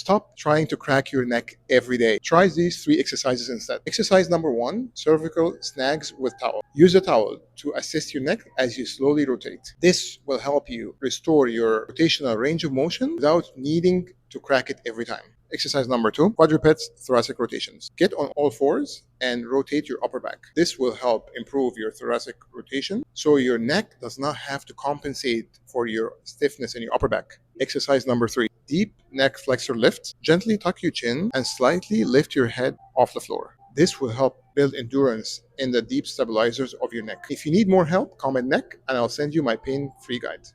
stop trying to crack your neck every day. Try these 3 exercises instead. Exercise number 1, cervical snags with towel. Use a towel to assist your neck as you slowly rotate. This will help you restore your rotational range of motion without needing to crack it every time. Exercise number 2, quadruped thoracic rotations. Get on all fours and rotate your upper back. This will help improve your thoracic rotation so your neck does not have to compensate for your stiffness in your upper back. Exercise number 3, deep neck flexor lift. Gently tuck your chin and slightly lift your head off the floor. This will help build endurance in the deep stabilizers of your neck. If you need more help, comment neck and I'll send you my pain-free guide.